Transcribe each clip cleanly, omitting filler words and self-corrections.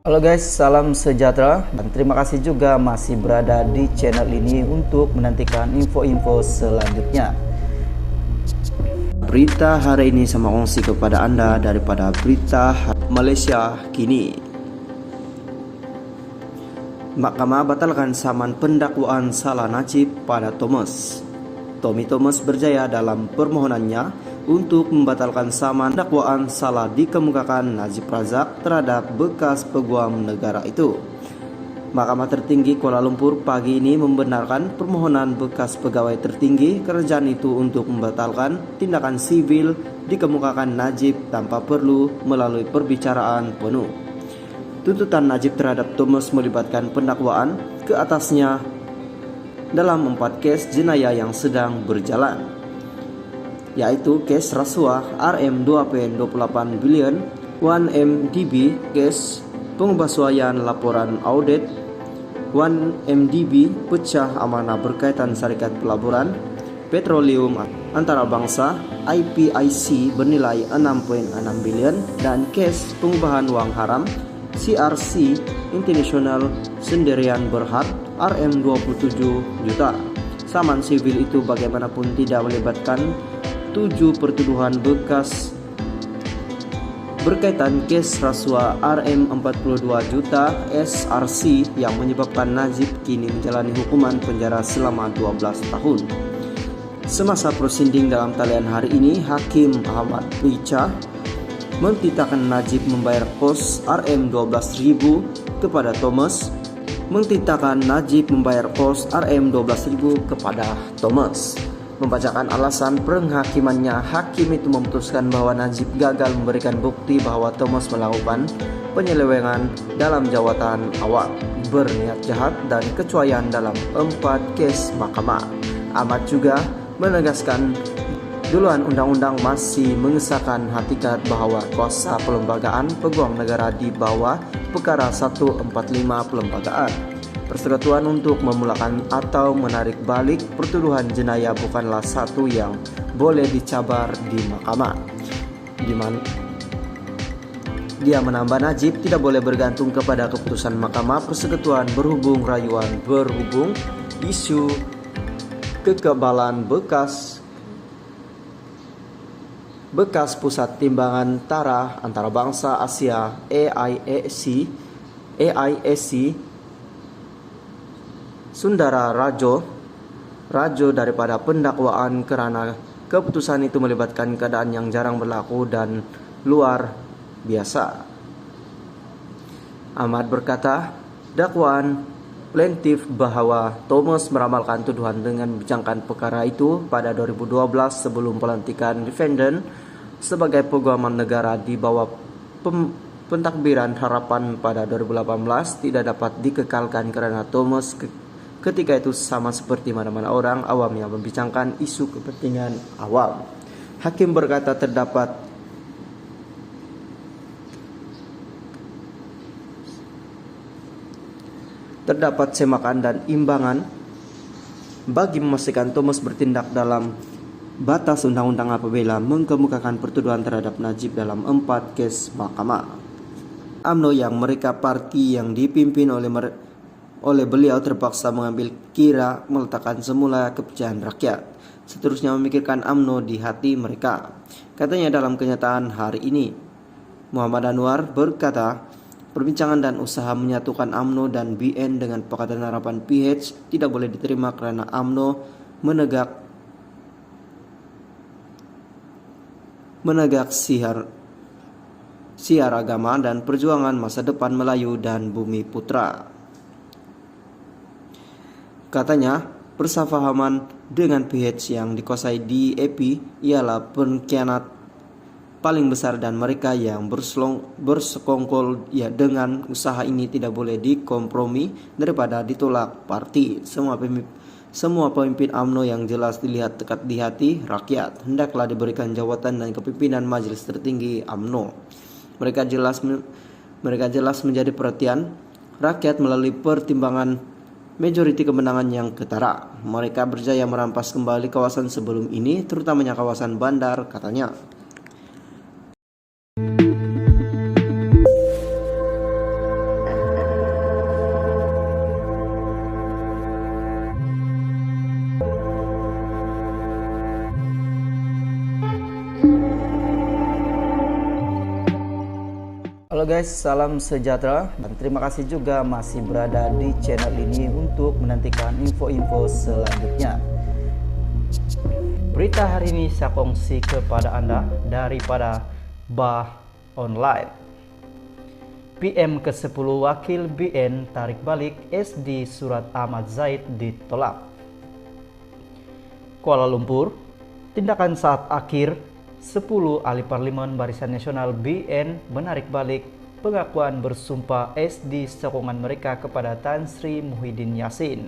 Halo guys, salam sejahtera dan terima kasih juga masih berada di channel ini untuk menantikan info-info selanjutnya. Berita hari ini sama kongsi kepada Anda daripada berita Malaysia kini. Mahkamah batalkan saman pendakwaan salah Najib pada Thomas. Tommy Thomas berjaya dalam permohonannya untuk membatalkan saman dakwaan salah dikemukakan Najib Razak terhadap bekas peguam negara itu. Mahkamah Tertinggi Kuala Lumpur pagi ini membenarkan permohonan bekas pegawai tertinggi kerajaan itu untuk membatalkan tindakan sivil dikemukakan Najib tanpa perlu melalui perbicaraan penuh. Tuntutan Najib terhadap Thomas melibatkan pendakwaan ke atasnya dalam 4 kes jenayah yang sedang berjalan, yaitu kes rasuah RM2.28 bilion, 1MDB kes pengubahsuaian laporan audit, 1MDB pecah amanah berkaitan syarikat pelaburan petroleum antarabangsa IPIC bernilai 6.6 bilion, dan kes pengubahan wang haram CRC International sendirian berhad RM27 juta. Saman sivil itu bagaimanapun tidak melibatkan 7 pertuduhan bekas berkaitan kes rasuah RM42 juta SRC yang menyebabkan Najib kini menjalani hukuman penjara selama 12 tahun. Semasa prosiding dalam talian hari ini, Hakim Ahmad Picha mentitahkan Najib membayar kos RM12.000 kepada Thomas, kepada Thomas. Membacakan alasan penghakimannya, hakim itu memutuskan bahwa Najib gagal memberikan bukti bahwa Thomas melakukan penyelewengan dalam jawatan awak, berniat jahat dan kecuaian dalam 4 kes mahkamah. Ahmad juga menegaskan duluan undang-undang masih mengesahkan hakikat bahwa kuasa pelembagaan peguam negara di bawah perkara 145 pelembagaan. Persekutuan untuk memulakan atau menarik balik pertuduhan jenayah bukanlah satu yang boleh dicabar di mahkamah. Dia menambah, Najib tidak boleh bergantung kepada keputusan mahkamah persekutuan berhubung isu kekebalan bekas Pusat Timbangan Tara Antarabangsa Asia AISC Sundara Rajo daripada pendakwaan karena keputusan itu melibatkan keadaan yang jarang berlaku dan luar biasa. Ahmad berkata, dakwaan plaintiff bahwa Thomas meramalkan tuduhan dengan membincangkan perkara itu pada 2012 sebelum pelantikan defendant sebagai peguam negara di bawah pentadbiran harapan pada 2018 tidak dapat dikekalkan karena Thomas ketika itu sama seperti mana-mana orang awam yang membincangkan isu kepentingan awam. Hakim berkata terdapat semakan dan imbangan bagi memastikan Thomas bertindak dalam batas undang-undang apabila mengemukakan pertuduhan terhadap Najib dalam 4 kes mahkamah. UMNO yang mereka parti yang dipimpin oleh beliau terpaksa mengambil kira meletakkan semula kepercayaan rakyat, seterusnya memikirkan UMNO di hati mereka, katanya dalam kenyataan hari ini. Muhammad Anwar berkata, perbincangan dan usaha menyatukan UMNO dan BN dengan Pakatan Harapan PH tidak boleh diterima karena UMNO menegak siar agama dan perjuangan masa depan Melayu dan Bumi Putra. Katanya, persafahaman dengan PH yang dikuasai DAP ialah pengkhianat paling besar dan mereka yang bersekongkol dengan usaha ini tidak boleh dikompromi daripada ditolak parti. Semua pemimpin UMNO yang jelas dilihat dekat di hati rakyat hendaklah diberikan jawatan dan kepimpinan Majelis Tertinggi UMNO. Mereka jelas menjadi perhatian rakyat melalui pertimbangan majoriti kemenangan yang ketara. Mereka berjaya merampas kembali kawasan sebelum ini, terutamanya kawasan bandar, katanya. Halo guys, salam sejahtera dan terima kasih juga masih berada di channel ini untuk menantikan info-info selanjutnya. Berita hari ini saya kongsi kepada Anda daripada Bah Online. PM ke-10 Wakil BN tarik balik SD Surat Ahmad Zaid ditolak. Kuala Lumpur, tindakan saat akhir 10 ahli parlimen Barisan Nasional BN menarik balik pengakuan bersumpah SD sokongan mereka kepada Tan Sri Muhyiddin Yassin,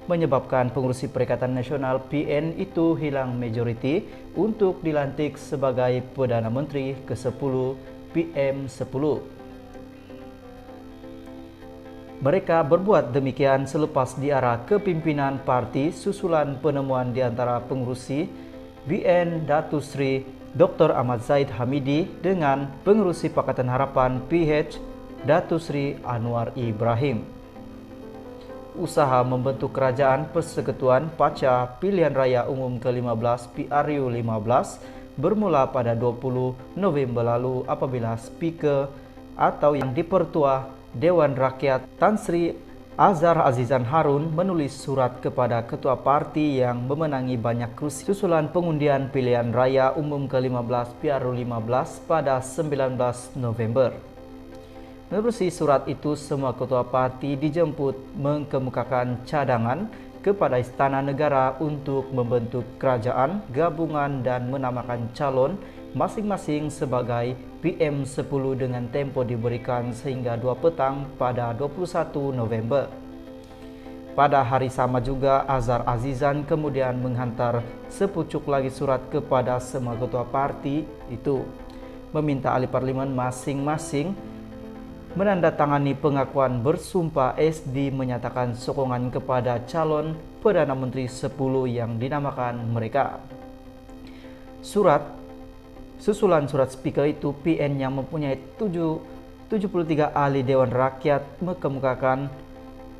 menyebabkan pengurusi Perikatan Nasional BN itu hilang majoriti untuk dilantik sebagai Perdana Menteri ke-10 PM10. Mereka berbuat demikian selepas diarah kepimpinan parti susulan penemuan di antara pengurusi BN Datuk Sri Dr. Ahmad Zaid Hamidi dengan pengurusi Pakatan Harapan PH Datuk Sri Anwar Ibrahim. Usaha membentuk kerajaan persekutuan pasca pilihan raya umum ke-15 PRU 15 bermula pada 20 November lalu apabila Speaker atau yang dipertua Dewan Rakyat Tan Sri Azhar Azizan Harun menulis surat kepada ketua parti yang memenangi banyak kursi susulan pengundian pilihan raya umum ke-15 PRU 15 pada 19 November. Menerusi surat itu, semua ketua parti dijemput mengemukakan cadangan kepada Istana Negara untuk membentuk kerajaan gabungan dan menamakan calon masing-masing sebagai PM10 dengan tempo diberikan sehingga 2 petang pada 21 November. Pada hari sama juga, Azhar Azizan kemudian menghantar sepucuk lagi surat kepada semua ketua parti itu, meminta ahli parlimen masing-masing menandatangani pengakuan bersumpah SD menyatakan sokongan kepada calon Perdana Menteri 10 yang dinamakan mereka. Susulan surat Speaker itu, PN yang mempunyai 73 ahli Dewan Rakyat mengemukakan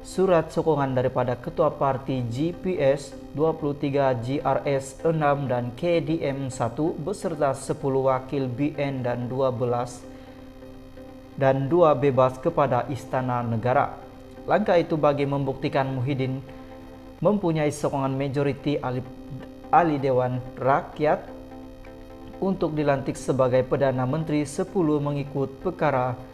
surat sokongan daripada Ketua Parti GPS 23 GRS 6 dan KDM 1 beserta 10 wakil BN dan 2 bebas kepada Istana Negara. Langkah itu bagi membuktikan Muhyiddin mempunyai sokongan majoriti ahli Dewan Rakyat untuk dilantik sebagai Perdana Menteri 10 mengikut perkara